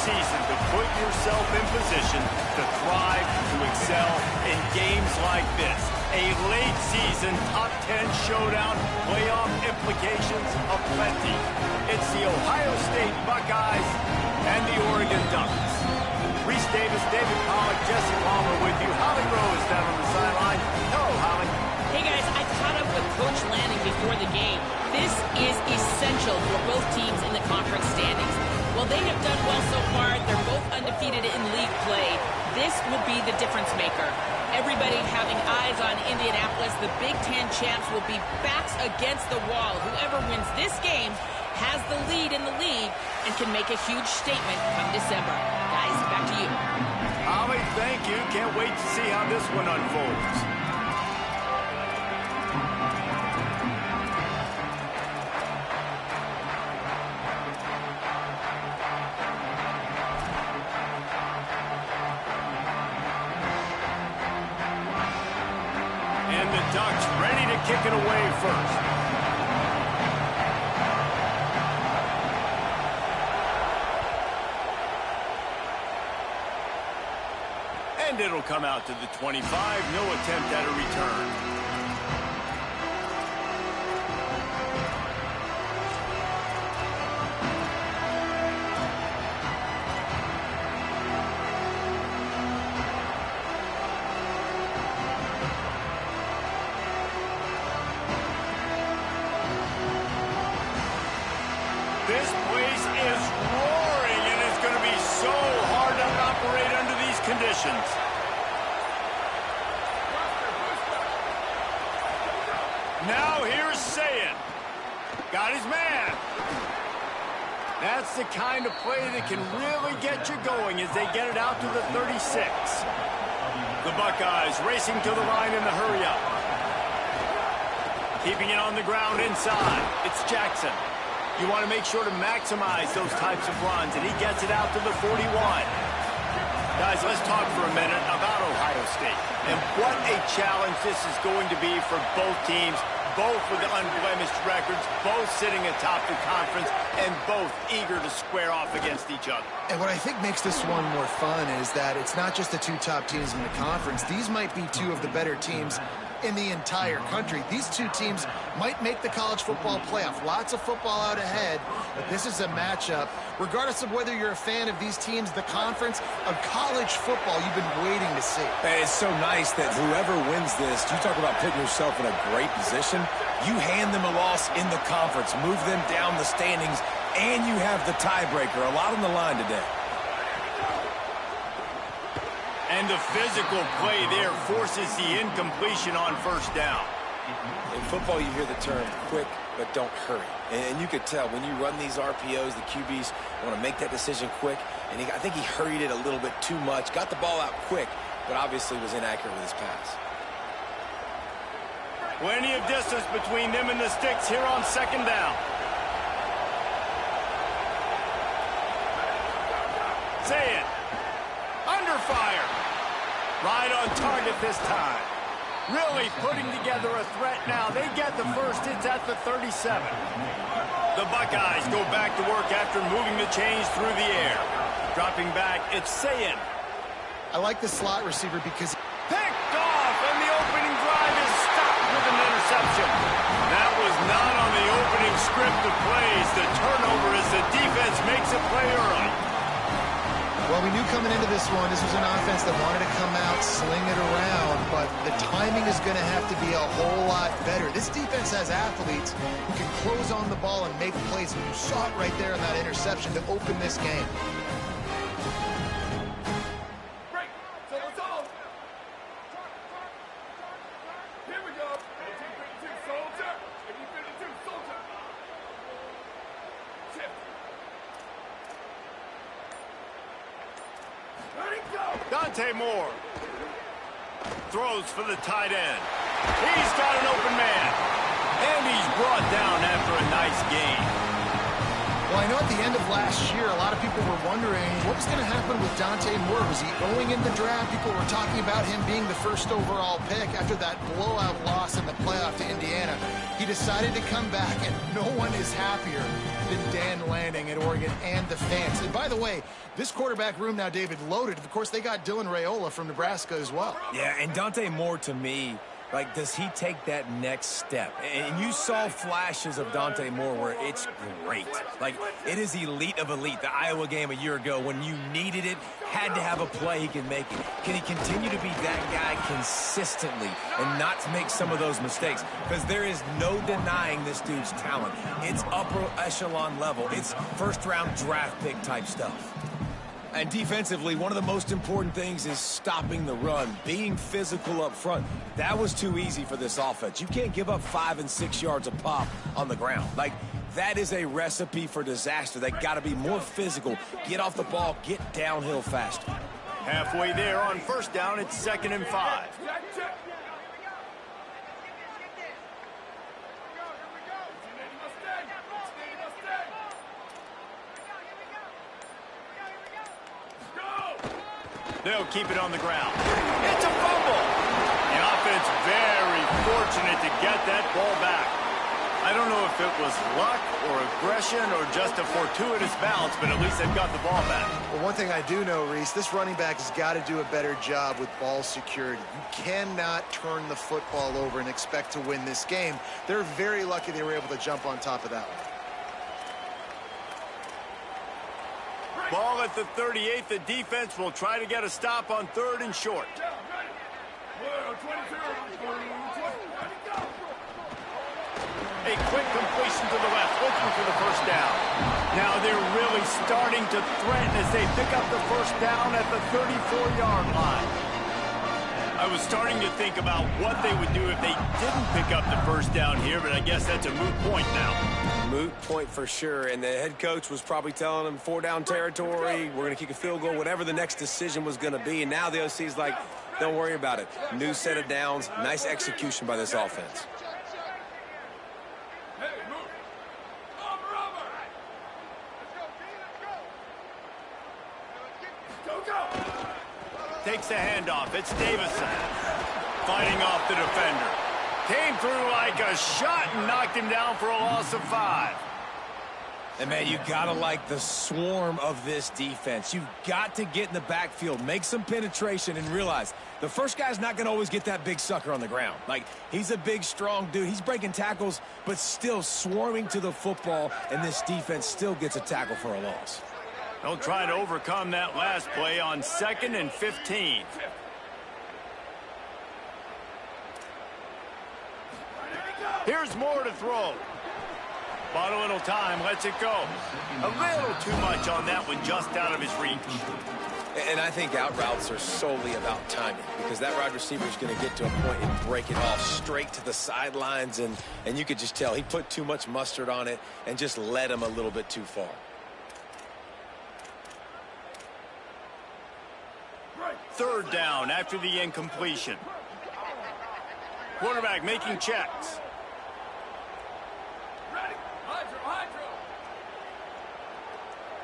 season to put yourself in position to thrive, to excel in games like this. A late season top 10 showdown, playoff implications aplenty. It's the Ohio State Buckeyes and the Oregon Ducks. Reese Davis, David Pollack, Jesse Palmer with you. Holly Rose down on the sideline. Hello, Holly. Hey guys, I caught up with Coach Lanning before the game. This is essential for both teams in the conference standings. While they have done well so far, they're both undefeated in league play. This will be the difference maker. Everybody having eyes on Indianapolis. The Big Ten champs will be backs against the wall. Whoever wins this game has the lead in the league and can make a huge statement come December. Guys, back to you. Holly, thank you. Can't wait to see how this one unfolds. And the Ducks ready to kick it away first. And it'll come out to the 25. No attempt at a return. This place is roaring, and it's going to be so hard to operate under these conditions. Now here's Sayin. Got his man. That's the kind of play that can really get you going as they get it out to the 36. The Buckeyes racing to the line in the hurry-up. Keeping it on the ground inside. It's Jackson. You want to make sure to maximize those types of runs, and he gets it out to the 41. Guys, let's talk for a minute about Ohio State. And what a challenge this is going to be for both teams, both with unblemished records, both sitting atop the conference, and both eager to square off against each other. And what I think makes this one more fun is that it's not just the two top teams in the conference. These might be two of the better teams in the entire country. These two teams might make the college football playoff. Lots of football out ahead, but this is a matchup. Regardless of whether you're a fan of these teams, the conference of college football you've been waiting to see. It's so nice that whoever wins this, you talk about putting yourself in a great position. You hand them a loss in the conference, move them down the standings, and you have the tiebreaker. A lot on the line today. And the physical play there forces the incompletion on first down. In football, you hear the term quick, but don't hurry. And you could tell when you run these RPOs, the QBs want to make that decision quick. And I think he hurried it a little bit too much, got the ball out quick, but obviously was inaccurate with his pass. Plenty of distance between them and the sticks here on second down. Say it. Under fire. Right on target this time. Really putting together a threat now. They get the first. It's at the 37. The Buckeyes go back to work after moving the chains through the air. Dropping back, it's Sayin. I like the slot receiver because Picked off, and the opening drive is stopped with an interception. That was not on the opening script of plays. The turnover as the defense makes a play early. well, we knew coming into this one, this was an offense that wanted to come out, sling it around, but the timing is going to have to be a whole lot better. This defense has athletes who can close on the ball and make plays, and you saw it right there in that interception to open this game. Moore throws for the tight end. He's got an open man, and he's brought down after a nice gain. Well, I know at the end of last year, a lot of people were wondering what was going to happen with Dynasty Moore. Was he going in the draft? People were talking about him being the first overall pick after that blowout loss in the playoff to Indiana. He decided to come back, and no one is happier than Dan Lanning at Oregon and the fans. And by the way, this quarterback room now, David, loaded. Of course, they got Dylan Raiola from Nebraska as well. Yeah, and Dante Moore, to me, like, does he take that next step? And you saw flashes of Dante Moore where it's great. Like, it is elite of elite. The Iowa game a year ago, when you needed it, had to have a play he can make it. Can he continue to be that guy consistently and not to make some of those mistakes? Because there is no denying this dude's talent. It's upper echelon level. It's first-round draft pick type stuff. And defensively, one of the most important things is stopping the run, being physical up front. That was too easy for this offense. You can't give up 5 and 6 yards a pop on the ground. Like, that is a recipe for disaster. They got to be more physical, get off the ball, get downhill faster. Halfway there on first down, it's 2nd and 5. They'll keep it on the ground. It's a fumble. The offense very fortunate to get that ball back. I don't know if it was luck or aggression or just a fortuitous bounce, but at least they've got the ball back. Well, one thing I do know, Reese, this running back has got to do a better job with ball security. You cannot turn the football over and expect to win this game. They're very lucky they were able to jump on top of that one. Ball at the 38. The defense will try to get a stop on 3rd and short. A quick completion to the left, looking for the first down. Now they're really starting to threaten as they pick up the first down at the 34-yard line. I was starting to think about what they would do if they didn't pick up the first down here, but I guess that's a moot point now. Moot point for sure, and the head coach was probably telling them 4-down territory, we're going to kick a field goal, whatever the next decision was going to be, and now the OC's like, don't worry about it. New set of downs, nice execution by this offense. Takes a handoff. It's Davison fighting off the defender. Came through like a shot and knocked him down for a loss of 5. And, man, you got to like the swarm of this defense. You've got to get in the backfield, make some penetration, and realize the first guy's not going to always get that big sucker on the ground. Like, he's a big, strong dude. He's breaking tackles, but still swarming to the football, and this defense still gets a tackle for a loss. They'll try to overcome that last play on 2nd and 15. Here's Moore to throw. Bought a little time, lets it go. A little too much on that one, just out of his reach. And I think out routes are solely about timing, because that wide receiver is going to get to a point and break it off straight to the sidelines, and you could just tell he put too much mustard on it and just led him a little bit too far. Third down after the incompletion. Quarterback making checks. Ready? Hydro.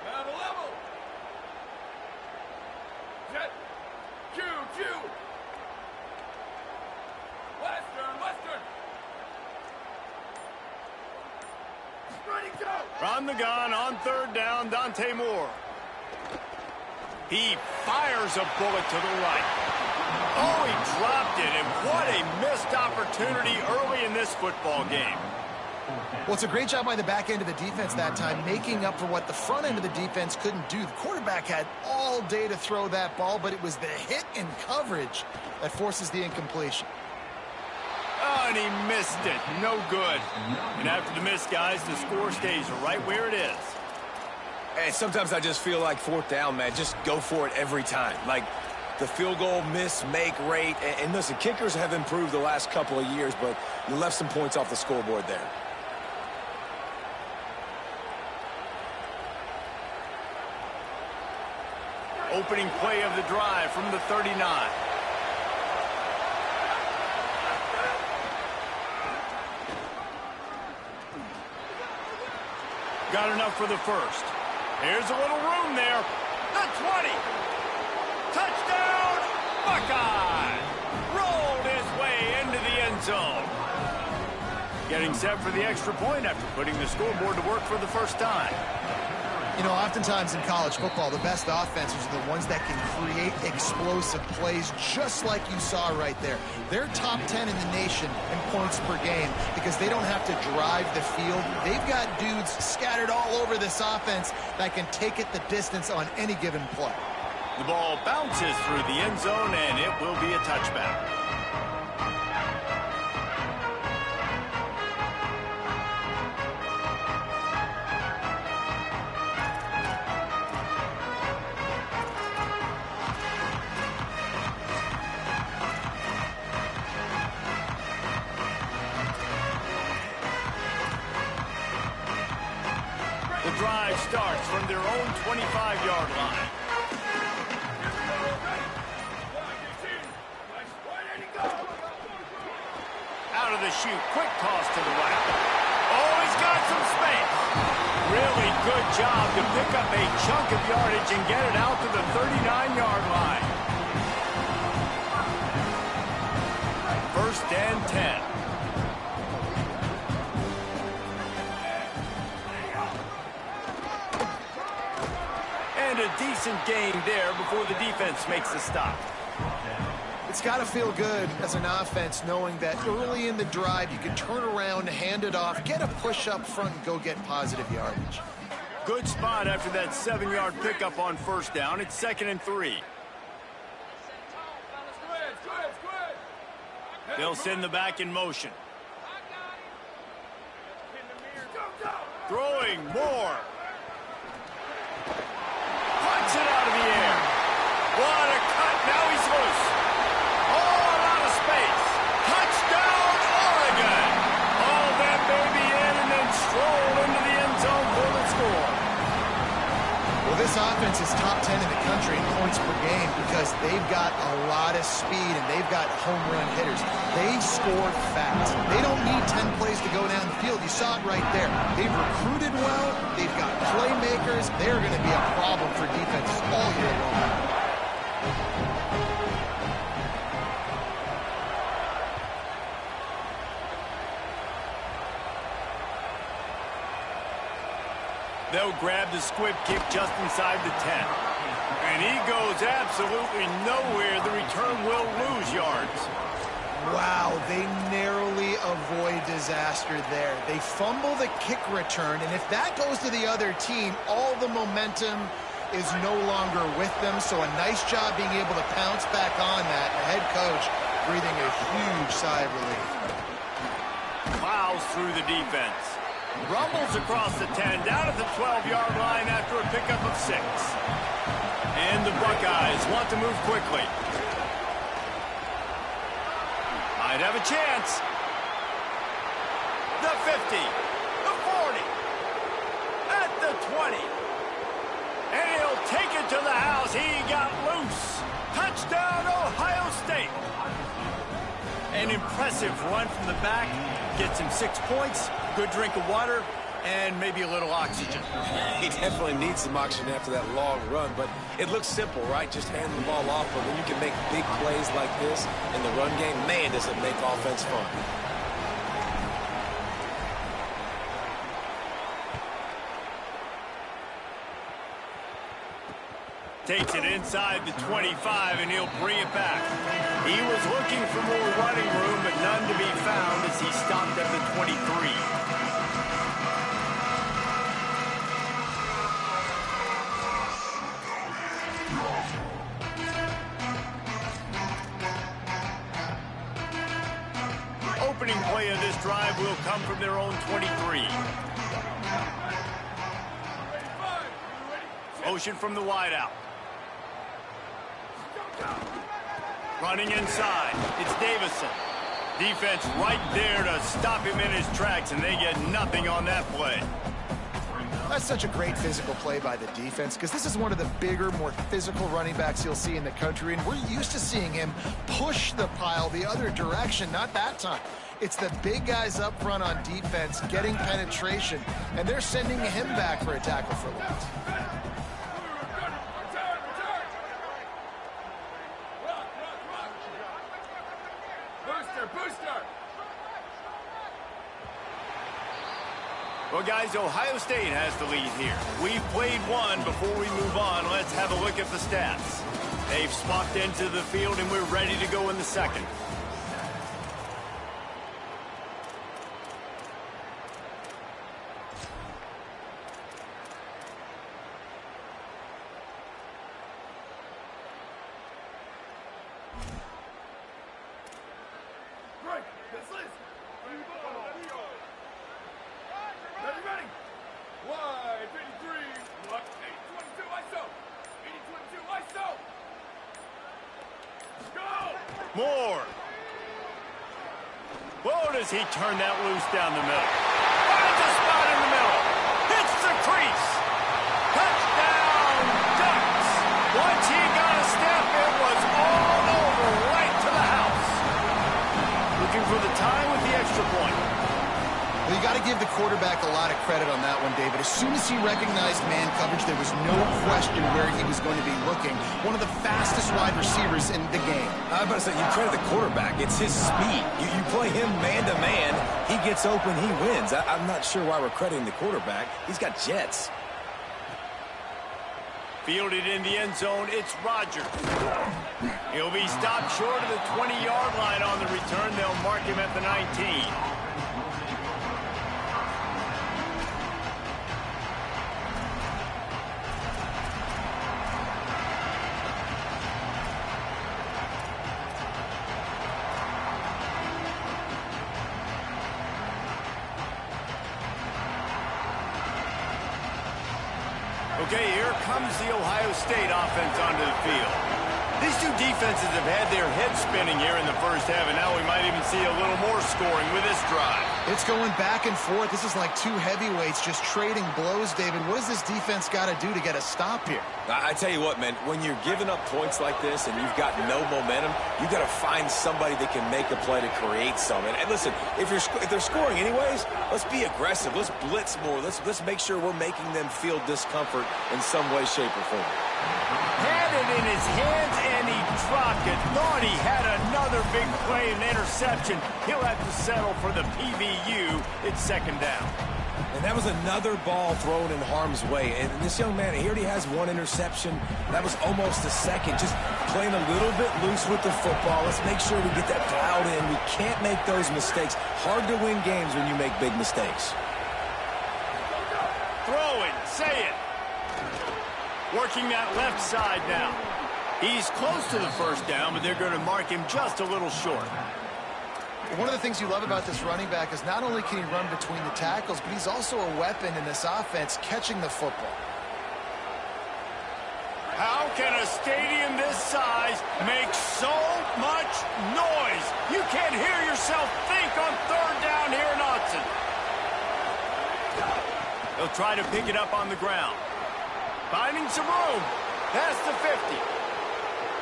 Down the level. Jet. Q. Western. Ready, go. From the gun on 3rd down, Dante Moore. He fires a bullet to the right. Oh, he dropped it, and what a missed opportunity early in this football game. Well, it's a great job by the back end of the defense that time, making up for what the front end of the defense couldn't do. The quarterback had all day to throw that ball, but it was the hit and coverage that forces the incompletion. Oh, and he missed it. No good. And after the miss, guys, the score stays right where it is. And sometimes I just feel like 4th down, man, just go for it every time. Like, the field goal miss-make rate. And listen, kickers have improved the last couple of years, but you left some points off the scoreboard there. Opening play of the drive from the 39. Got enough for the first. Here's a little room there. The 20. Touchdown, Buckeye. Rolled his way into the end zone. Getting set for the extra point after putting the scoreboard to work for the first time. You know, oftentimes in college football, the best offenses are the ones that can create explosive plays, just like you saw right there. They're top 10 in the nation in points per game because they don't have to drive the field. They've got dudes scattered all over this offense that can take it the distance on any given play. The ball bounces through the end zone, and it will be a touchback. The drive starts from their own 25-yard line. Out of the chute, quick toss to the right. Oh, he's got some space. Really good job to pick up a chunk of yardage and get it out to the 39-yard line. First and 10. And a decent gain there before the defense makes the stop. It's got to feel good as an offense knowing that early in the drive you can turn around, hand it off, get a push up front, and go get positive yardage. Good spot after that 7-yard pickup on first down. It's 2nd and 3. They'll send the back in motion. Throwing more. Punts it out of the air. What a cut. Now he's loose. Oh, a lot of space. Touchdown, Oregon. All that baby in and then stroll into the end zone for the score. Well, this offense is top 10 in the country in points per game because they've got a lot of speed and they've got home run hitters. They score fast. They don't need 10 plays to go down the field. You saw it right there. They've recruited well. They've got playmakers. They're going to be a problem for defenses all year long. They'll grab the squib kick just inside the 10. And he goes absolutely nowhere. The return will lose yards. Wow, they narrowly avoid disaster there. They fumble the kick return, and if that goes to the other team, all the momentum is no longer with them. So a nice job being able to pounce back on that. The head coach breathing a huge sigh of relief. Plows through the defense. Rumbles across the 10, down at the 12-yard line after a pickup of 6. And the Buckeyes want to move quickly. Might have a chance. The 50, the 40, at the 20. And he'll take it to the house. He got loose. Touchdown, Ohio State. An impressive run from the back. Gets him 6 points, good drink of water, and maybe a little oxygen. He definitely needs some oxygen after that long run, but it looks simple, right? Just hand the ball off, but when you can make big plays like this in the run game, man, does it make offense fun. Takes it inside the 25, and he'll bring it back. He was looking for more running room, but none to be found as he stopped at the 23. Opening play of this drive will come from their own 23. Motion from the wideout. Running inside. It's Davison. Defense right there to stop him in his tracks, and they get nothing on that play. That's such a great physical play by the defense because this is one of the bigger, more physical running backs you'll see in the country, and we're used to seeing him push the pile the other direction, not that time. It's the big guys up front on defense getting penetration, and they're sending him back for a tackle for loss. Well, guys, Ohio State has the lead here. We've played one. Before we move on, let's have a look at the stats. They've swapped into the field, and we're ready to go in the second. Moore. Whoa, does he turn that loose down the middle? Finds a spot in the middle. Hits the crease. Touchdown, Ducks. Once he got a step, it was all over right to the house. Looking for the tie with the extra point. Well, you got to give the quarterback a lot of credit on that one, David. As soon as he recognized man coverage, there was no question where he was going to be looking. One of the fastest wide receivers in the game. I'm about to say, you credit the quarterback. It's his speed. You play him man-to-man, he gets open, he wins. I'm not sure why we're crediting the quarterback. He's got jets. Fielded in the end zone, it's Rodgers. He'll be stopped short of the 20-yard line on the return. They'll mark him at the 19. Okay, here comes the Ohio State offense onto the field. These two defenses have had their heads spinning here in the first half, and now we might even see a little more scoring with this drive. It's going back and forth. This is like two heavyweights just trading blows, David. What does this defense got to do to get a stop here? I tell you what, man, when you're giving up points like this and you've got no momentum, you got to find somebody that can make a play to create some. And listen, if they're scoring anyways, let's be aggressive. Let's blitz more. Let's make sure we're making them feel discomfort in some way, shape, or form. Had it in his hands, and he dropped it. Thought he had another big play, an interception. He'll have to settle for the PBU. It's second down. And that was another ball thrown in harm's way. And this young man, he already has one interception. That was almost a second. Just playing a little bit loose with the football. Let's make sure we get that dialed in. We can't make those mistakes. Hard to win games when you make big mistakes. Throwing, say it. Working that left side now. He's close to the first down, but they're going to mark him just a little short. One of the things you love about this running back is not only can he run between the tackles, but he's also a weapon in this offense catching the football. How can a stadium this size make so much noise? You can't hear yourself think on third down here in Austin. They'll try to pick it up on the ground. Finding some room. Past the 50.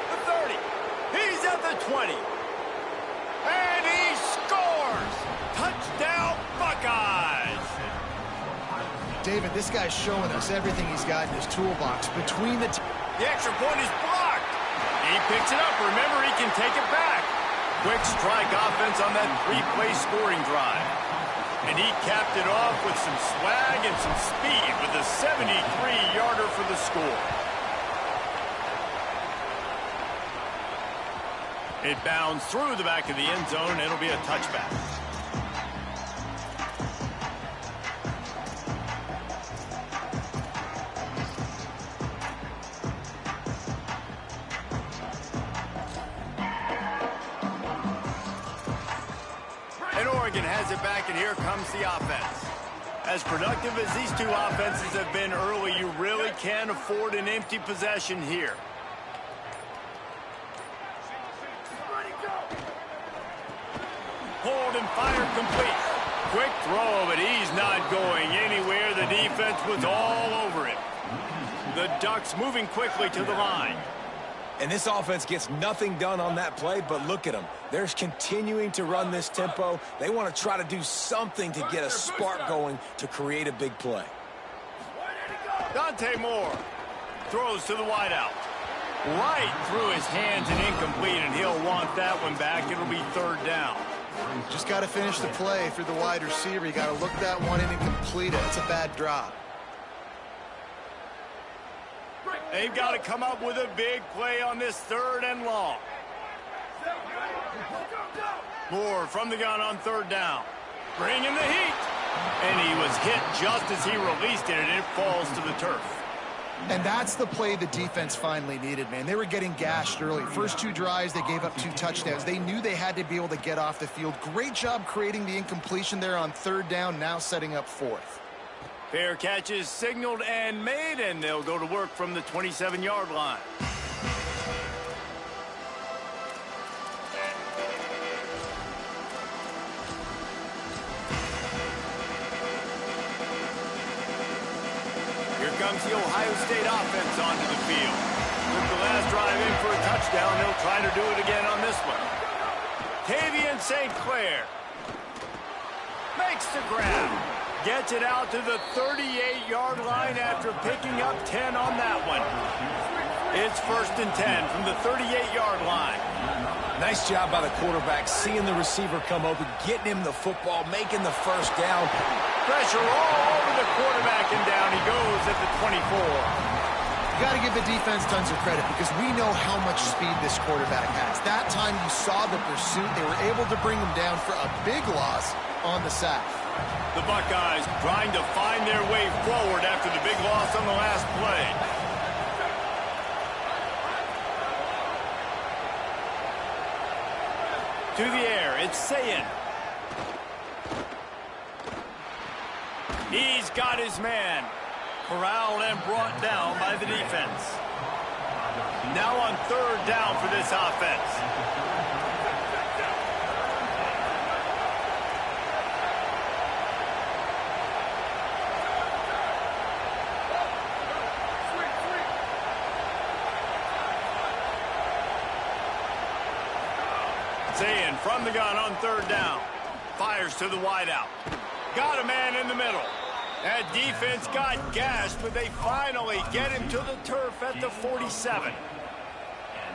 The 30. He's at the 20. And he scores! Touchdown, Buckeyes! David, this guy's showing us everything he's got in his toolbox. Between the extra point is blocked. He picks it up. Remember, he can take it back. Quick strike offense on that three-play scoring drive. And he capped it off with some swag and some speed with a 73-yarder for the score. It bounds through the back of the end zone, and it'll be a touchback. And Oregon has it back, and here comes the offense. As productive as these two offenses have been early, you really can't afford an empty possession here. Hold and fire complete. Quick throw, but he's not going anywhere. The defense was all over him. The Ducks moving quickly to the line. And this offense gets nothing done on that play, but look at them. They're continuing to run this tempo. They want to try to do something to get a spark going to create a big play. Dante Moore throws to the wideout. Right through his hands and incomplete, and he'll want that one back. It'll be third down. Just got to finish the play for the wide receiver. You got to look that one in and complete it. It's a bad drop. They've got to come up with a big play on this 3rd and long. Moore from the gun on 3rd down. Bringing the heat. And he was hit just as he released it, and it falls to the turf. And that's the play the defense finally needed, man. They were getting gashed early. First 2 drives, they gave up 2 touchdowns. They knew they had to be able to get off the field. Great job creating the incompletion there on 3rd down, now setting up 4th. Fair catch is signaled and made, and they'll go to work from the 27-yard line. Here comes the Ohio State offense onto the field. With the last drive in for a touchdown, they'll try to do it again on this one. Tavian St. Clair makes the grab. Gets it out to the 38-yard line after picking up 10 on that one. It's 1st and 10 from the 38-yard line. Nice job by the quarterback, seeing the receiver come open, getting him the football, making the 1st down. Pressure all over the quarterback, and down he goes at the 24. You got to give the defense tons of credit because we know how much speed this quarterback has. That time you saw the pursuit. They were able to bring him down for a big loss on the sack. The Buckeyes trying to find their way forward after the big loss on the last play. To the air, it's Sayin. He's got his man. Corralled and brought down by the defense. Now on 3rd down for this offense. Sayin from the gun on 3rd down. Fires to the wideout. Got a man in the middle. That defense got gashed, but they finally get him to the turf at the 47.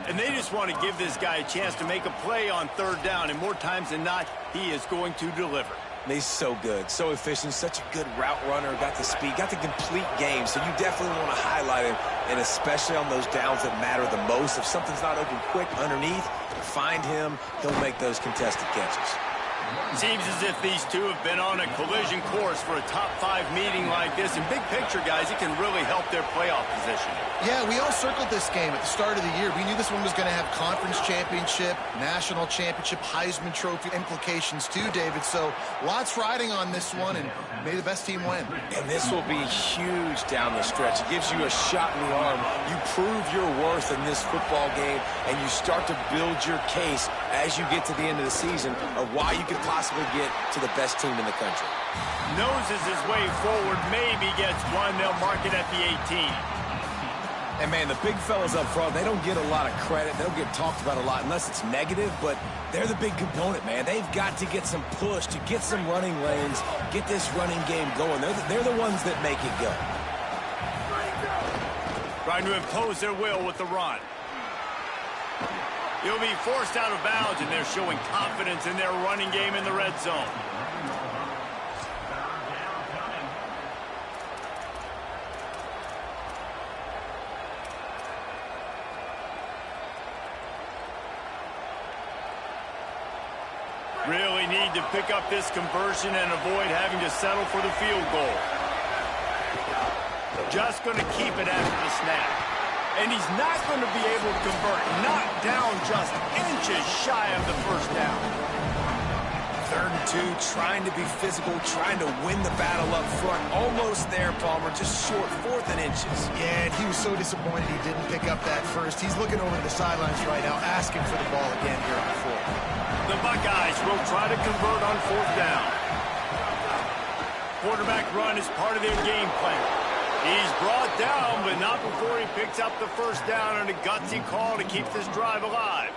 And they just want to give this guy a chance to make a play on 3rd down, and more times than not, he is going to deliver. He's so good, so efficient, such a good route runner, got the speed, got the complete game, so you definitely want to highlight him, and especially on those downs that matter the most. If something's not open quick underneath, find him, he'll make those contested catches. Seems as if these two have been on a collision course for a top-5 meeting like this. In big picture, guys, it can really help their playoff position. Yeah, we all circled this game at the start of the year. We knew this one was going to have conference championship, national championship, Heisman Trophy implications too, David. So lots riding on this one, and may the best team win. And this will be huge down the stretch. It gives you a shot in the arm. You prove your worth in this football game, and you start to build your case as you get to the end of the season of why you could possibly get to the best team in the country. Noses his way forward, maybe gets one. They'll mark it at the 18. And, man, the big fellas up front, they don't get a lot of credit. They don't get talked about a lot unless it's negative, but they're the big component, man. They've got to get some push, to get some running lanes, get this running game going. They're the ones that make it go. Trying to impose their will with the run. He'll be forced out of bounds, and they're showing confidence in their running game in the red zone. Really need to pick up this conversion and avoid having to settle for the field goal. Just going to keep it after the snap. And he's not going to be able to convert. Knocked down just inches shy of the first down. 3rd and 2, trying to be physical, trying to win the battle up front. Almost there, Palmer, just short, 4th and inches. Yeah, and he was so disappointed he didn't pick up that first. He's looking over the sidelines right now, asking for the ball again here on 4th. The Buckeyes will try to convert on 4th down. Quarterback run is part of their game plan. He's brought down, but not before he picks up the first down on a gutsy call to keep this drive alive.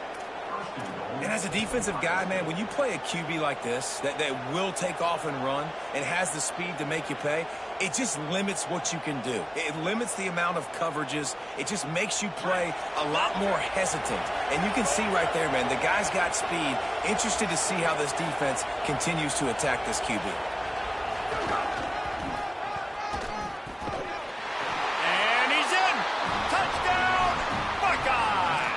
And as a defensive guy, man, when you play a QB like this, that will take off and run and has the speed to make you pay, It just limits what you can do. It limits the amount of coverages. It just makes you play a lot more hesitant. And you can see right there, man, the guy's got speed. Interested to see how this defense continues to attack this QB. And he's in. Touchdown, Buckeye.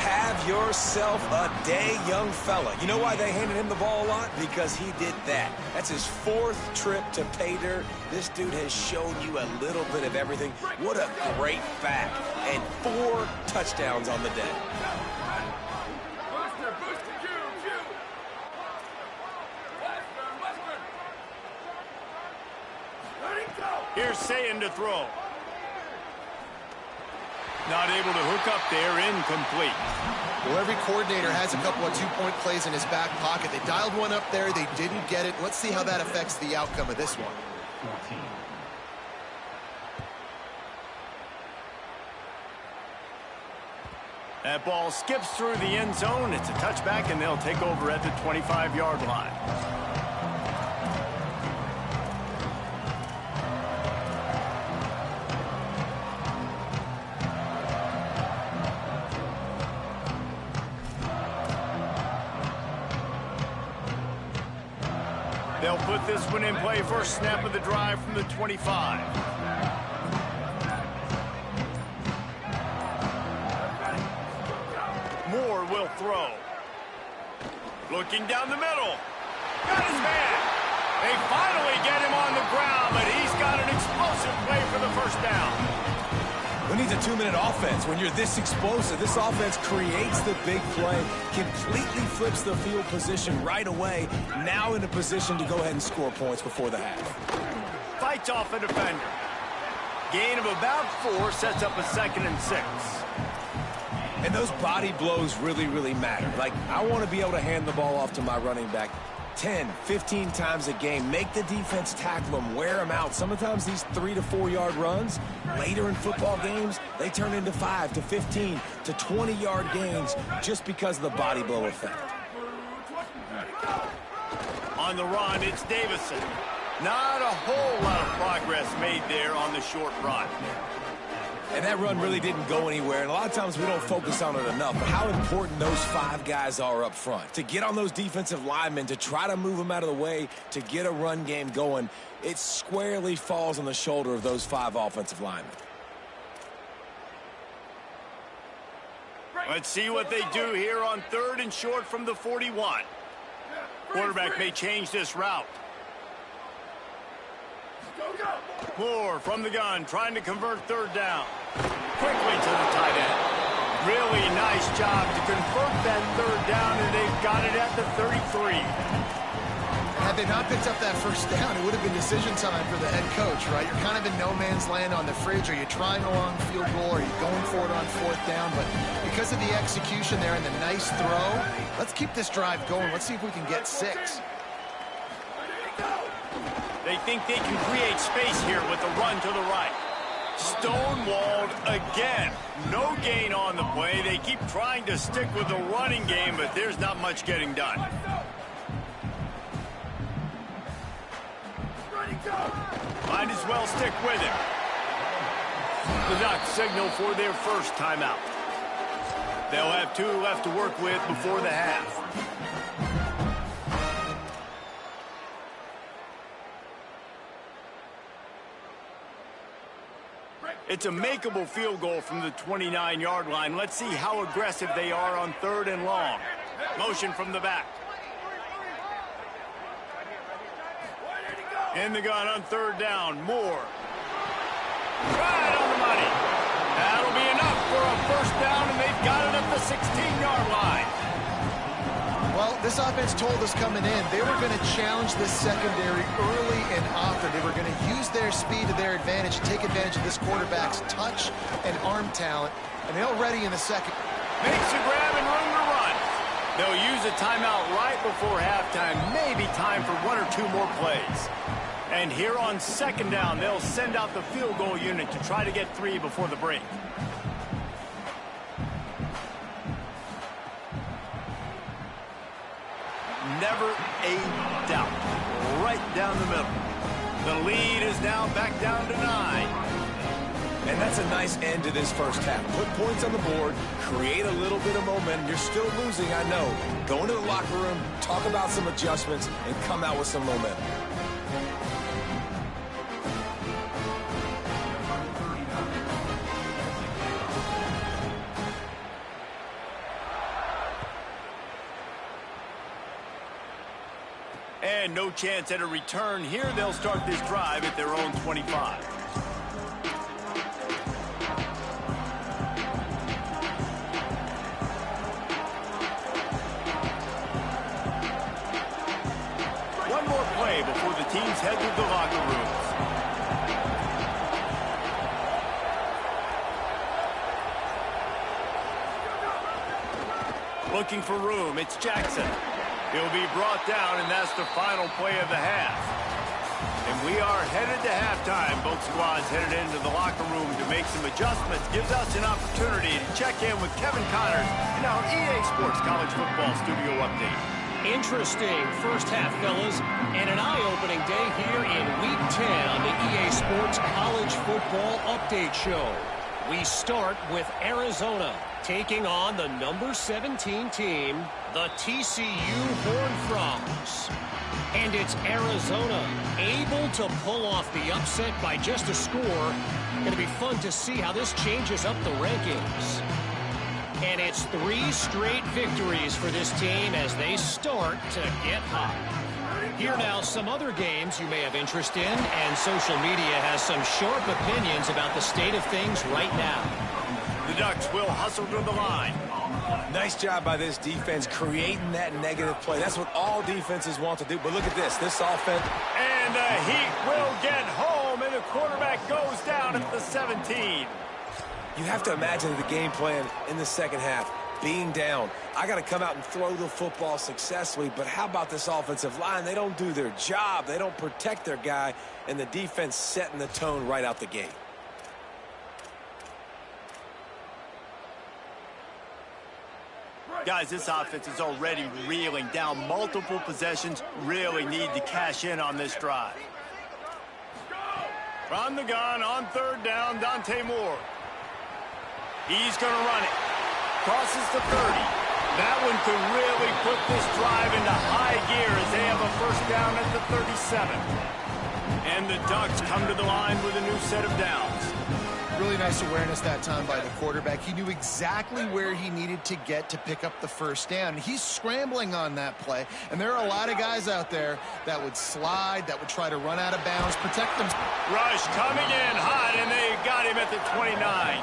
Have yourself a day, young fella. You know why they handed him the ball a lot? Because he did that. That's his 4th trip to pay dirt. This dude has shown you a little bit of everything. What a great back. And 4 touchdowns on the day. Booster, booster, Q. Western. Let him go. Here's Sayin to throw. Not able to hook up there, incomplete. Well, every coordinator has a couple of two-point plays in his back pocket. They dialed one up there. They didn't get it. Let's see how that affects the outcome of this one. That ball skips through the end zone. It's a touchback, and they'll take over at the 25-yard line. They'll put this one in play. First snap of the drive from the 25. Moore will throw. Looking down the middle. Got his man. They finally get him on the ground, but he's got an explosive play for the first down. Who needs a 2-minute offense when you're this explosive? This offense creates the big play, completely flips the field position right away, now in a position to go ahead and score points before the half. Fights off a defender. Gain of about 4 sets up a 2nd and 6. And those body blows really, really matter. Like, I want to be able to hand the ball off to my running back 10, 15 times a game. Make the defense tackle them, wear them out. Sometimes these 3 to 4 yard runs, later in football games, they turn into 5 to 15 to 20 yard gains just because of the body blow effect. On the run, it's Davison. Not a whole lot of progress made there on the short run. And that run really didn't go anywhere. And a lot of times we don't focus on it enough. But how important those 5 guys are up front. To get on those defensive linemen, to try to move them out of the way, to get a run game going, it squarely falls on the shoulder of those 5 offensive linemen. Let's see what they do here on 3rd and short from the 41. Quarterback may change this route. Moore from the gun, trying to convert 3rd down. Quickly to the tight end. Really nice job to convert that 3rd down, and they've got it at the 33. Had they not picked up that first down, it would have been decision time for the head coach, right? You're kind of in no man's land on the fridge. Are you trying a long field goal? Are you going for it on 4th down? But because of the execution there and the nice throw, let's keep this drive going. Let's see if we can get 6. They think they can create space here with the run to the right. Stonewalled again. No gain on the play. They keep trying to stick with the running game, but there's not much getting done. Might as well stick with him. The Ducks signal for their first timeout. They'll have 2 left to work with before the half. It's a makeable field goal from the 29-yard line. Let's see how aggressive they are on 3rd and long. Motion from the back. In the gun on 3rd down. Moore. Right on the money. That'll be enough for a first down, and they've got it at the 16-yard line. Well, this offense told us coming in they were going to challenge this secondary early and often. They were going to use their speed to their advantage, take advantage of this quarterback's touch and arm talent, and they're ready in the second. Makes a grab and room to run. They'll use a timeout right before halftime, maybe time for 1 or 2 more plays. And here on 2nd down, they'll send out the field goal unit to try to get 3 before the break. Never a doubt. Right down the middle. The lead is now back down to 9. And that's a nice end to this first half. Put points on the board, create a little bit of momentum. You're still losing, I know. Go into the locker room, talk about some adjustments, and come out with some momentum. And no chance at a return here. They'll start this drive at their own 25. One more play before the teams head to the locker rooms. Looking for room, it's Jackson. He'll be brought down, and that's the final play of the half. And we are headed to halftime. Both squads headed into the locker room to make some adjustments. Gives us an opportunity to check in with Kevin Connors in our EA Sports College Football Studio Update. Interesting first half, fellas, and an eye-opening day here in Week 10 on the EA Sports College Football Update Show. We start with Arizona taking on the number 17 team, the TCU Horned Frogs. And it's Arizona able to pull off the upset by just a score. Going to be fun to see how this changes up the rankings. And it's 3 straight victories for this team as they start to get hot. Here now, some other games you may have interest in, and social media has some sharp opinions about the state of things right now. The Ducks will hustle to the line. Nice job by this defense creating that negative play. That's what all defenses want to do. But look at this offense. And the Heat will get home, and the quarterback goes down at the 17. You have to imagine the game plan in the second half. Being down, I got to come out and throw the football successfully, but how about this offensive line? They don't do their job. They don't protect their guy, and the defense setting the tone right out the gate. Guys, this offense is already reeling down. Multiple possessions, really need to cash in on this drive. From the gun on third down, Dante Moore. He's going to run it. Crosses the 30. That one could really put this drive into high gear as they have a first down at the 37. And the Ducks come to the line with a new set of downs. Really nice awareness that time by the quarterback. He knew exactly where he needed to get to pick up the first down. He's scrambling on that play, and there are a lot of guys out there that would slide, that would try to run out of bounds, protect them. Rush coming in hot, and they got him at the 29.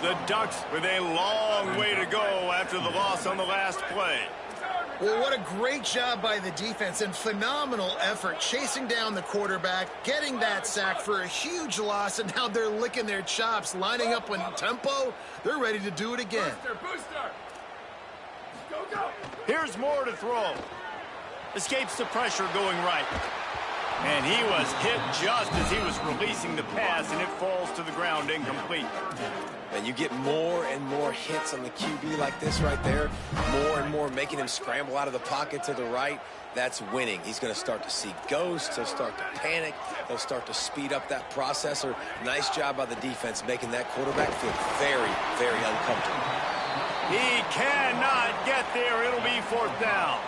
The Ducks with a long way to go after the loss on the last play. Well, what a great job by the defense and phenomenal effort chasing down the quarterback, getting that sack for a huge loss, and now they're licking their chops, lining up in tempo. They're ready to do it again. Booster. Go, go. Here's Moore to throw. Escapes the pressure going right. And he was hit just as he was releasing the pass, and it falls to the ground incomplete. And you get more and more hits on the QB like this right there. More and more making him scramble out of the pocket to the right. That's winning. He's going to start to see ghosts. He'll start to panic. He'll start to speed up that processor. Nice job by the defense making that quarterback feel very, very uncomfortable. He cannot get there. It'll be fourth down.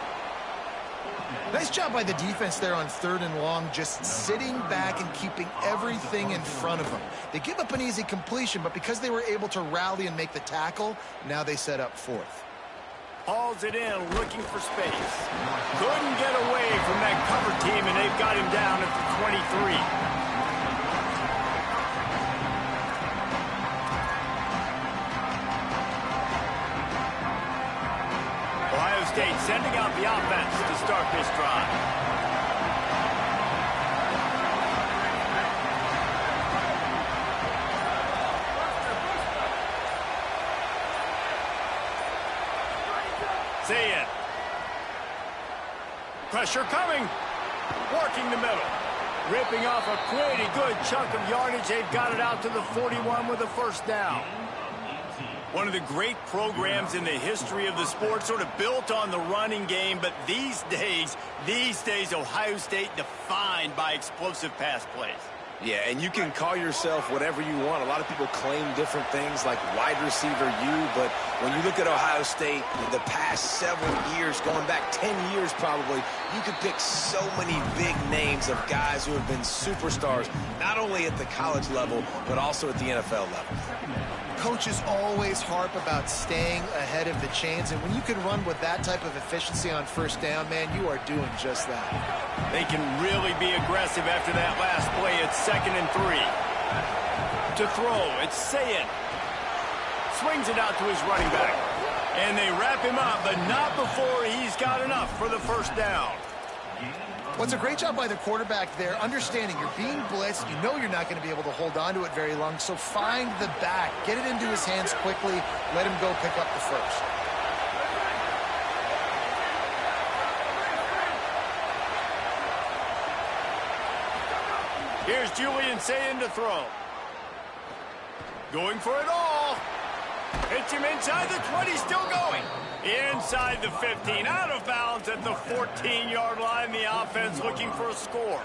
Nice job by the defense there on third and long, just sitting back and keeping everything in front of them. They give up an easy completion, but because they were able to rally and make the tackle, now they set up fourth. Hauls it in, looking for space. Couldn't get away from that cover team, and they've got him down at the 23. Ohio State sending out the offense to start this drive. See it. Pressure coming. Working the middle. Ripping off a pretty good chunk of yardage. They've got it out to the 41 with a first down. One of the great programs in the history of the sport, sort of built on the running game, but these days, Ohio State defined by explosive pass plays. Yeah, and you can call yourself whatever you want. A lot of people claim different things like wide receiver U, but when you look at Ohio State, the past several years, going back 10 years probably, you could pick so many big names of guys who have been superstars, not only at the college level, but also at the NFL level. Coaches always harp about staying ahead of the chains, and when you can run with that type of efficiency on first down, man, you are doing just that. They can really be aggressive after that last play. It's 2nd and 3. To throw, it's Sayin. Swings it out to his running back. And they wrap him up, but not before he's got enough for the first down. Well, it's a great job by the quarterback there, understanding you're being blitzed, you know you're not going to be able to hold on to it very long, so find the back, get it into his hands quickly, let him go pick up the first. Here's Julian Sayin to throw. Going for it all. Hits him inside the 20, still going. Inside the 15, out of bounds at the 14-yard line. The offense looking for a score.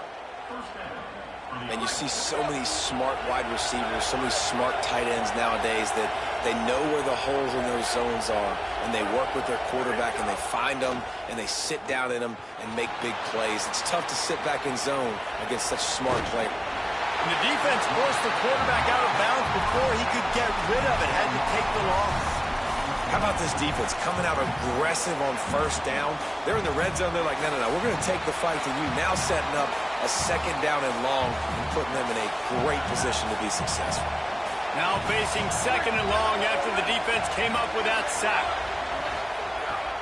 And you see so many smart wide receivers, so many smart tight ends nowadays that they know where the holes in those zones are, and they work with their quarterback, and they find them, and they sit down in them and make big plays. It's tough to sit back in zone against such smart play. And the defense forced the quarterback out of bounds before he could get rid of it, had to take the loss. How about this defense coming out aggressive on first down? They're in the red zone. They're like, no, we're going to take the fight to you. Now setting up a 2nd down and long and putting them in a great position to be successful. Now facing 2nd and long after the defense came up with that sack.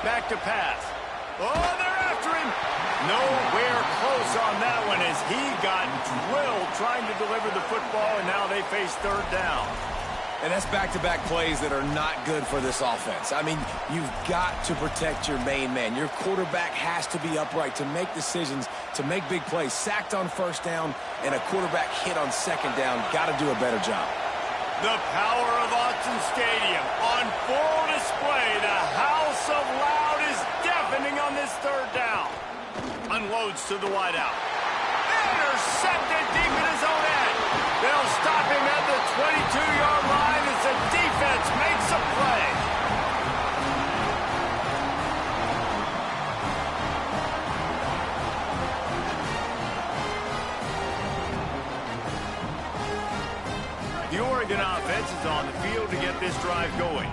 Back to pass. Oh, they're after him. Nowhere close on that one as he got drilled trying to deliver the football, and now they face 3rd down. And that's back-to-back plays that are not good for this offense. I mean, you've got to protect your main man. Your quarterback has to be upright to make decisions, to make big plays. Sacked on first down and a quarterback hit on 2nd down. Got to do a better job. The power of Autzen Stadium on full display. The house of loud is deafening on this 3rd down. Unloads to the wideout. Intercepted deep in his own end. They'll stop him at the 22-yard line as the defense makes a play. The Oregon offense is on the field to get this drive going.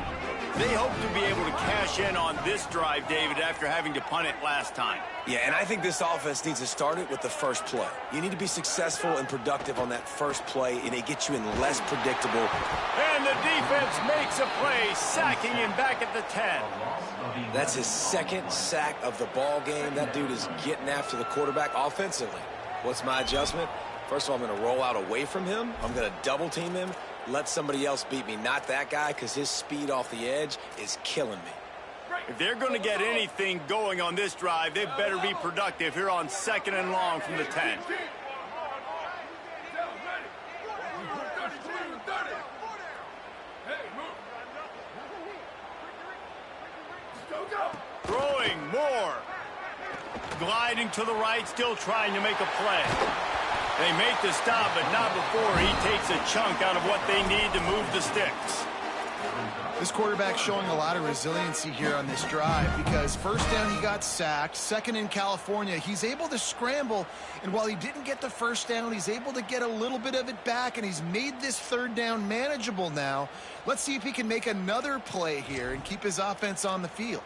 They hope to be able to cash in on this drive, David, after having to punt it last time. Yeah, and I think this offense needs to start it with the first play. You need to be successful and productive on that first play, and it gets you in less predictable. And the defense makes a play, sacking him back at the 10. That's his 2nd sack of the ball game. That dude is getting after the quarterback offensively. What's my adjustment? First of all, I'm going to roll out away from him. I'm going to double team him. Let somebody else beat me, not that guy, because his speed off the edge is killing me. If they're going to get anything going on this drive, they better be productive here on 2nd and long from the 10. Throwing more. Gliding to the right, still trying to make a play. They make the stop, but not before he takes a chunk out of what they need to move the sticks. This quarterback showing a lot of resiliency here on this drive because first down he got sacked, 2nd in California. He's able to scramble, and while he didn't get the first down, he's able to get a little bit of it back, and he's made this 3rd down manageable now. Let's see if he can make another play here and keep his offense on the field.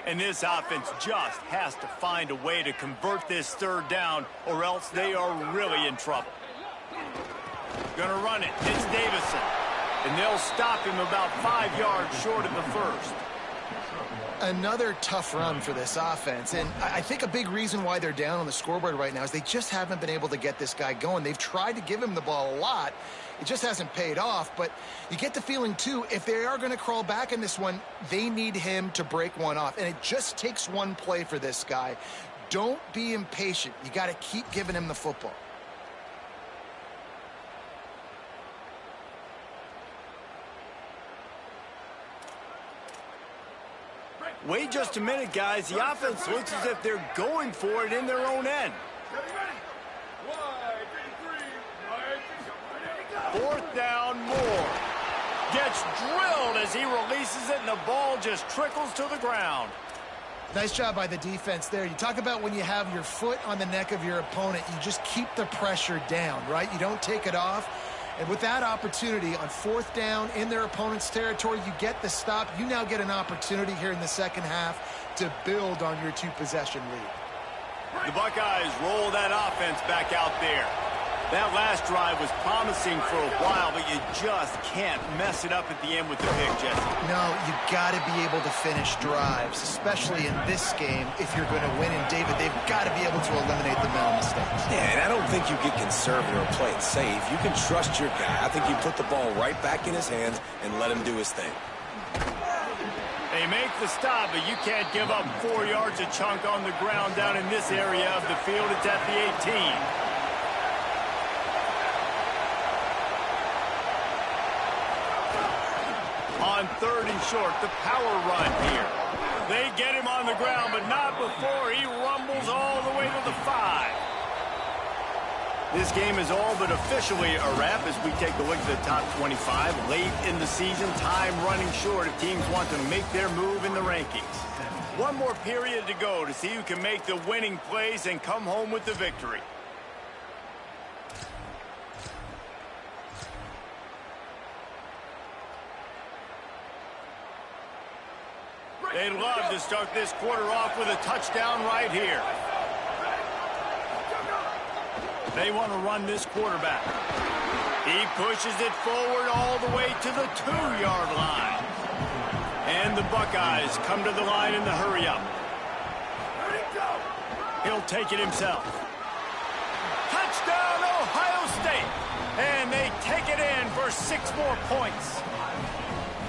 And this offense just has to find a way to convert this 3rd down, or else they are really in trouble. Gonna run it. It's Davison. And they'll stop him about 5 yards short of the first. Another tough run for this offense, and I think a big reason why they're down on the scoreboard right now is they just haven't been able to get this guy going. They've tried to give him the ball a lot. It just hasn't paid off, but you get the feeling, too, if they are going to crawl back in this one, they need him to break one off, and it just takes one play for this guy. Don't be impatient. You got to keep giving him the football. Wait just a minute, guys. The offense looks as if they're going for it in their own end. Fourth down, more. Gets drilled as he releases it, and the ball just trickles to the ground. Nice job by the defense there. You talk about when you have your foot on the neck of your opponent, you just keep the pressure down, right? You don't take it off. And with that opportunity on fourth down in their opponent's territory, you get the stop. You now get an opportunity here in the second half to build on your two-possession lead. The Buckeyes roll that offense back out there. That last drive was promising for a while, but you just can't mess it up at the end with the pick, Jesse. No, you got to be able to finish drives, especially in this game if you're going to win. And, David, they've got to be able to eliminate the mental mistakes. Yeah, and I don't think you get conservative or play it safe. You can trust your guy. I think you put the ball right back in his hands and let him do his thing. They make the stop, but you can't give up 4 yards a chunk on the ground down in this area of the field. It's at the 18. On third and short, the power run here. They get him on the ground, but not before he rumbles all the way to the 5. This game is all but officially a wrap as we take a look at the top 25. Late in the season, time running short if teams want to make their move in the rankings. One more period to go to see who can make the winning plays and come home with the victory. They'd love to start this quarter off with a touchdown right here. They want to run this quarterback. He pushes it forward all the way to the 2-yard line. And the Buckeyes come to the line in the hurry-up. He'll take it himself. Touchdown, Ohio State! And they take it in for 6 more points.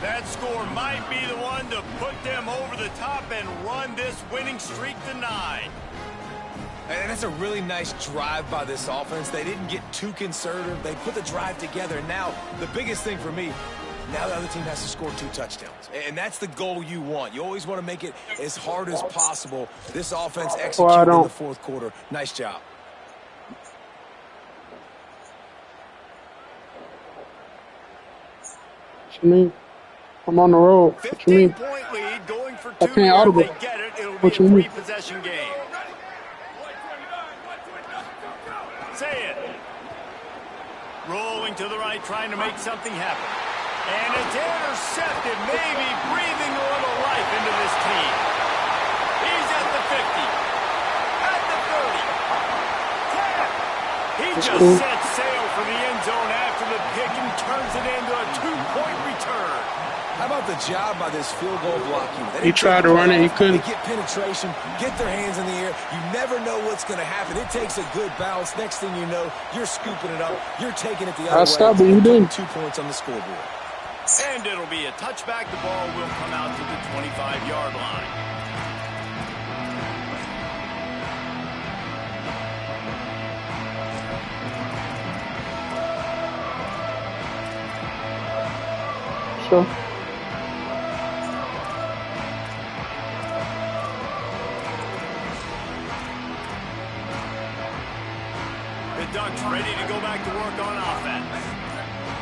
That score might be the one to put them over the top and run this winning streak to 9. And that's a really nice drive by this offense. They didn't get too conservative. They put the drive together. Now, the biggest thing for me, now the other team has to score 2 touchdowns. And that's the goal you want. You always want to make it as hard as possible. This offense executed in the fourth quarter. Nice job. What you mean? I'm on the road. What you mean? 15-point lead going for 2. I can't audible. They get it. It'll be What a you mean? 3-possession game. Say it. Rolling to the right, trying to make something happen. And it's intercepted, maybe breathing a little life into this team. He's at the 50. At the 30. 10. He That's just cool. set sail for the end zone after the pick and turns it into a 2-point return. How about the job by this field goal block unit? He tried to run it, he couldn't. They get penetration, get their hands in the air. You never know what's going to happen. It takes a good bounce. Next thing you know, you're scooping it up. You're taking it the other way. Stop it, you didn't. 2 points on the scoreboard. And it'll be a touchback. The ball will come out to the 25-yard line. Sure. The Ducks ready to go back to work on offense.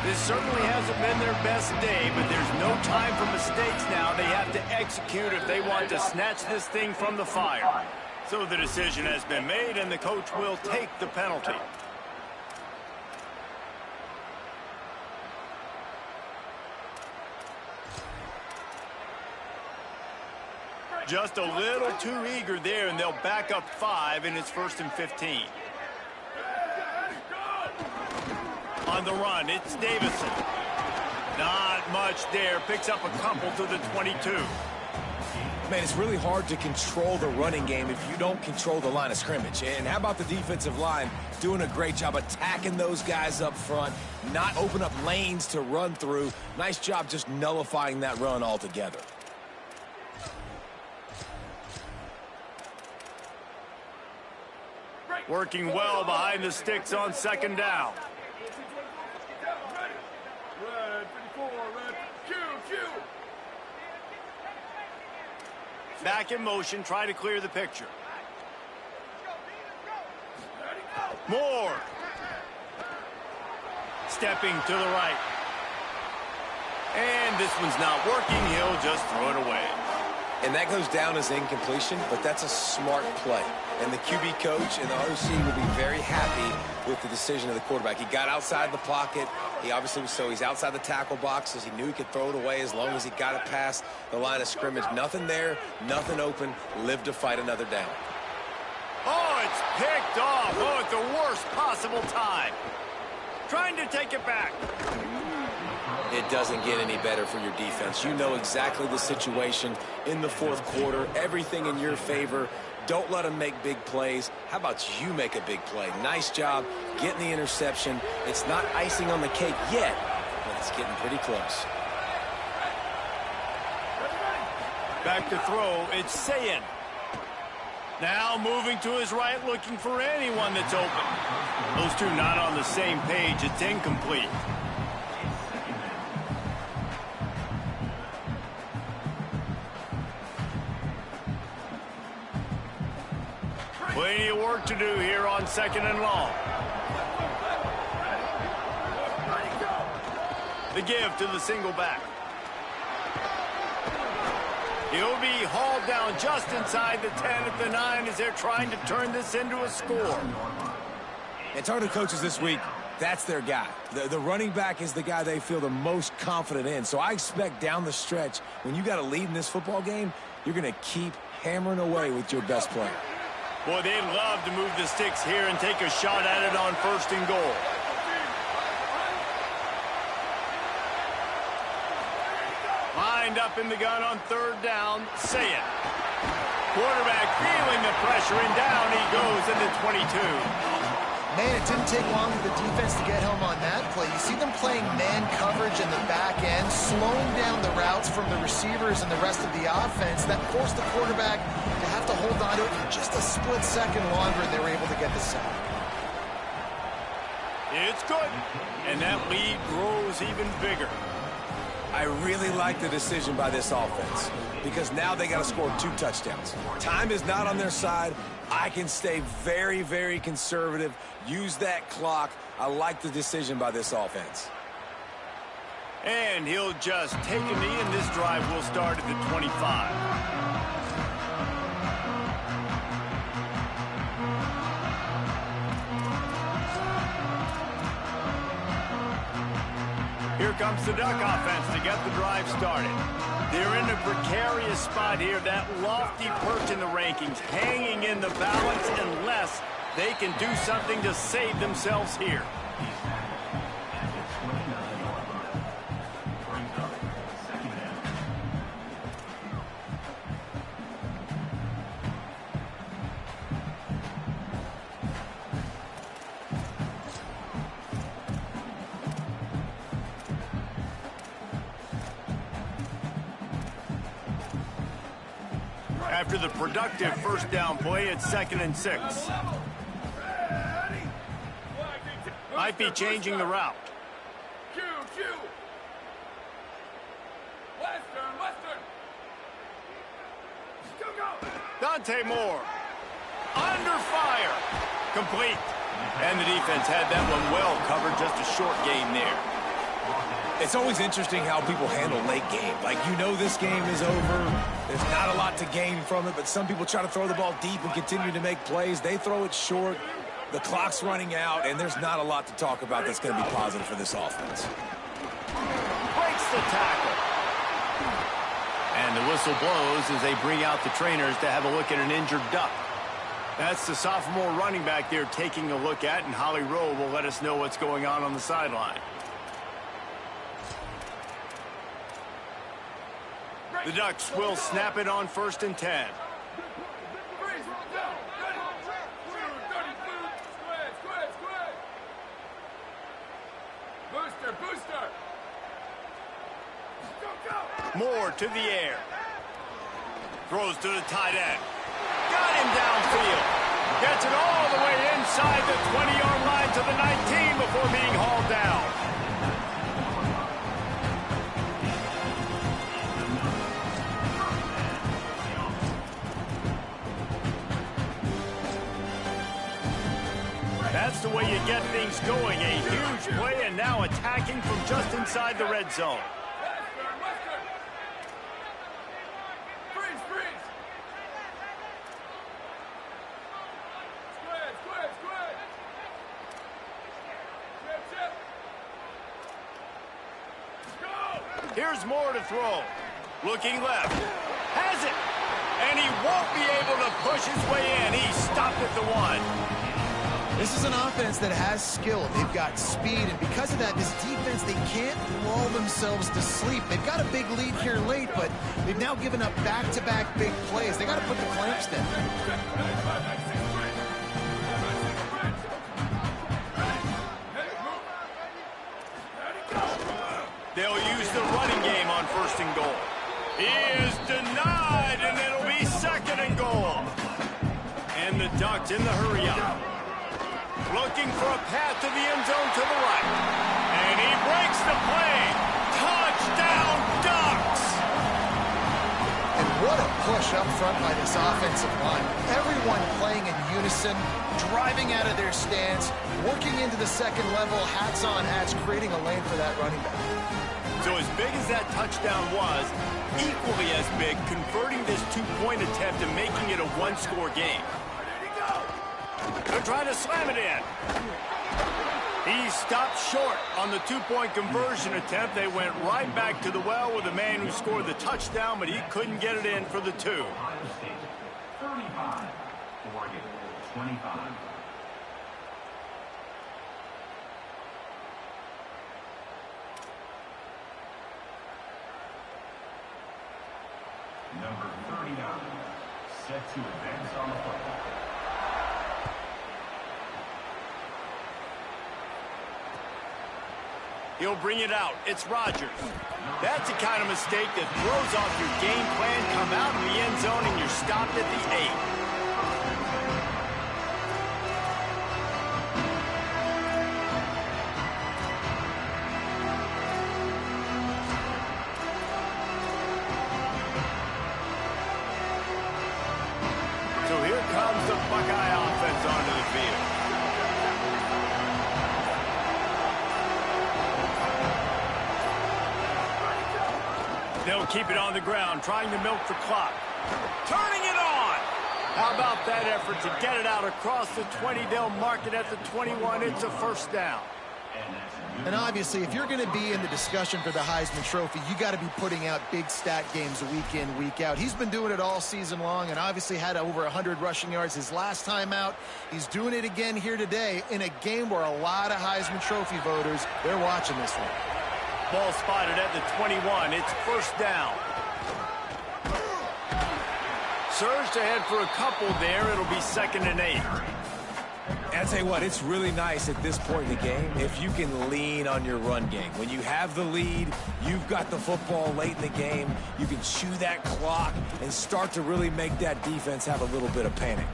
This certainly hasn't been their best day, but there's no time for mistakes now. They have to execute if they want to snatch this thing from the fire. So the decision has been made, and the coach will take the penalty. Just a little too eager there, and they'll back up 5, and it's 1st and 15. On the run, it's Davison. Not much there. Picks up a couple to the 22. Man, it's really hard to control the running game if you don't control the line of scrimmage. And how about the defensive line doing a great job attacking those guys up front, not open up lanes to run through. Nice job just nullifying that run altogether. Working well behind the sticks on 2nd down. Back in motion, try to clear the picture. Moore. Stepping to the right. And this one's not working. He'll just throw it away. And that goes down as incompletion, but that's a smart play. And the QB coach and the OC will be very happy with the decision of the quarterback. He got outside the pocket. He obviously was, so he's outside the tackle boxes. He knew he could throw it away as long as he got it past the line of scrimmage. Nothing there, nothing open. Live to fight another down. Oh, it's picked off. Oh, at the worst possible time. Trying to take it back. It doesn't get any better for your defense. You know exactly the situation in the fourth quarter. Everything in your favor. Don't let them make big plays. How about you make a big play? Nice job getting the interception. It's not icing on the cake yet, but it's getting pretty close. Back to throw. It's Sayin. Now moving to his right, looking for anyone that's open. Those two not on the same page. It's incomplete. Plenty of work to do here on 2nd and long. The give to the single back. He'll be hauled down just inside the 10 at the 9 as they're trying to turn this into a score. And talking to coaches this week, that's their guy. The running back is the guy they feel the most confident in. So I expect down the stretch, when you got a lead in this football game, you're going to keep hammering away with your best player. Boy, they'd love to move the sticks here and take a shot at it on 1st and goal. Lined up in the gun on 3rd down. Say it. Quarterback feeling the pressure, and down he goes into 22. Man, it didn't take long for the defense to get home on that play. You see them playing man coverage in the back end, slowing down the routes from the receivers and the rest of the offense. That forced the quarterback to have to hold on to it for just a split second longer, and they were able to get the sack. It's good, and that lead grows even bigger. I really like the decision by this offense because now they got to score 2 touchdowns. Time is not on their side. I can stay very, very conservative, use that clock. I like the decision by this offense. And he'll just take a knee, and this drive will start at the 25. Here comes the Duck offense to get the drive started. They're in a precarious spot here, that lofty perch in the rankings, hanging in the balance unless they can do something to save themselves here. After the productive 1st down play, it's 2nd and 6. Might be changing the route. Dante Moore. Under fire. Complete. And the defense had that one well covered. Just a short gain there. It's always interesting how people handle late game. Like, you know this game is over. There's not a lot to gain from it, but some people try to throw the ball deep and continue to make plays. They throw it short. The clock's running out, and there's not a lot to talk about that's going to be positive for this offense. Breaks the tackle. And the whistle blows as they bring out the trainers to have a look at an injured Duck. That's the sophomore running back they're taking a look at, and Holly Rowe will let us know what's going on the sideline. The Ducks will snap it on 1st and 10. Booster. Moore to the air. Throws to the tight end. Got him downfield. Gets it all the way inside the 20-yard line to the 19 before being hauled down. going. A huge play and now attacking from just inside the red zone. Here's more to throw. Looking left. Has it. And he won't be able to push his way in. He stopped at the 1. This is an offense that has skill. They've got speed, and because of that, this defense, they can't lull themselves to sleep. They've got a big lead here late, but they've now given up back-to-back big plays. They got to put the clamps down. They'll use the running game on 1st and goal. He is denied, and it'll be 2nd and goal. And the Ducks in the hurry-up. Looking for a path to the end zone to the right. And he breaks the play. Touchdown, Ducks! And what a push up front by this offensive line. Everyone playing in unison, driving out of their stance, working into the second level, hats on hats, creating a lane for that running back. So as big as that touchdown was, equally as big, converting this 2-point attempt and making it a 1-score game. They're trying to slam it in. He stopped short on the 2-point conversion attempt. They went right back to the well with the man who scored the touchdown, but he couldn't get it in for the 2. 35, Oregon, 25. Number 39, set to advance on the play. He'll bring it out. It's Rodgers. That's the kind of mistake that throws off your game plan. Come out in the end zone and you're stopped at the 8. So here comes the Buckeye offense onto the field. They'll keep it on the ground, trying to milk the clock. Turning it on! How about that effort to get it out across the 20? They'll mark it at the 21. It's a 1st down. And obviously, if you're going to be in the discussion for the Heisman Trophy, you got to be putting out big stat games week in, week out. He's been doing it all season long and obviously had over 100 rushing yards his last time out. He's doing it again here today in a game where a lot of Heisman Trophy voters, they're watching this one. Ball spotted at the 21. It's 1st down. Surged ahead for a couple there. It'll be 2nd and 8. And I tell you what, it's really nice at this point in the game if you can lean on your run game. When you have the lead, you've got the football late in the game, you can chew that clock and start to really make that defense have a little bit of panic.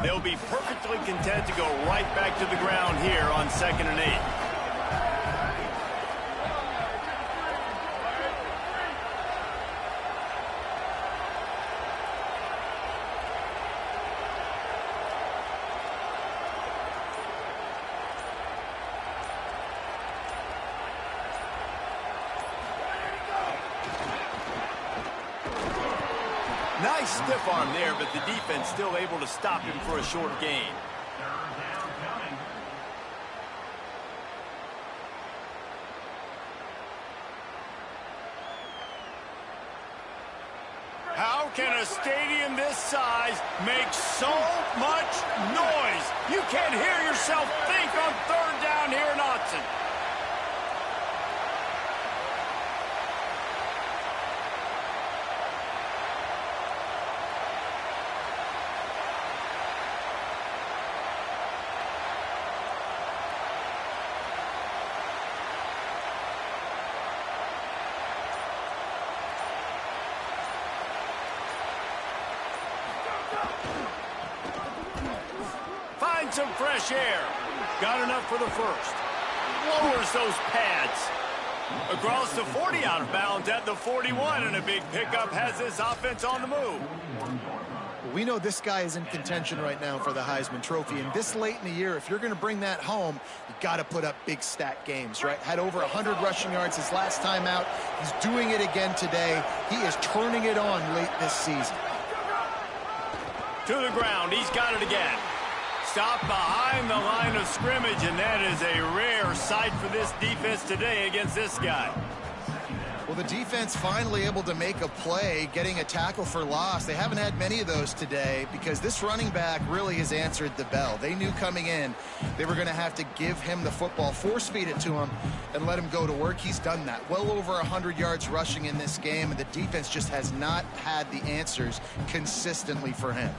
They'll be perfectly content to go right back to the ground here on 2nd and 8. Nice stiff arm there, but the defense still able to stop him for a short gain. How can a stadium this size make so much noise? You can't hear yourself think on 3rd down here in Autzen. Find some fresh air. Got enough for the 1st. Lowers those pads. Across the 40, out of bounds at the 41, and a big pickup has this offense on the move. We know this guy is in contention right now for the Heisman Trophy, and this late in the year, if you're going to bring that home, you got to put up big stat games, right? Had over 100 rushing yards his last time out. He's doing it again today. He is turning it on late this season. To the ground, he's got it again. Stopped behind the line of scrimmage, and that is a rare sight for this defense today against this guy. Well, the defense finally able to make a play, getting a tackle for loss. They haven't had many of those today because this running back really has answered the bell. They knew coming in they were going to have to give him the football, force-feed it to him, and let him go to work. He's done that. Well over 100 yards rushing in this game, and the defense just has not had the answers consistently for him.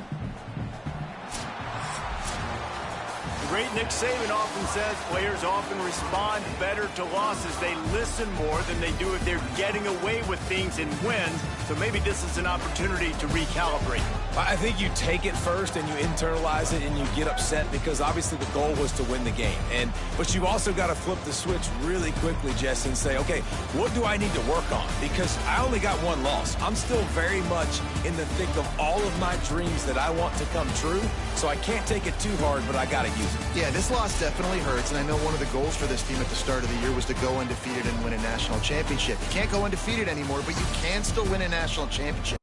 Great Nick Saban often says players often respond better to losses. They listen more than they do if they're getting away with things in wins. So maybe this is an opportunity to recalibrate. I think you take it first and you internalize it and you get upset because obviously the goal was to win the game. But you've also got to flip the switch really quickly, Jesse, and say, okay, what do I need to work on? Because I only got one loss. I'm still very much in the thick of all of my dreams that I want to come true. So I can't take it too hard, but I got to use it. Yeah, this loss definitely hurts, and I know one of the goals for this team at the start of the year was to go undefeated and win a national championship. You can't go undefeated anymore, but you can still win a national championship.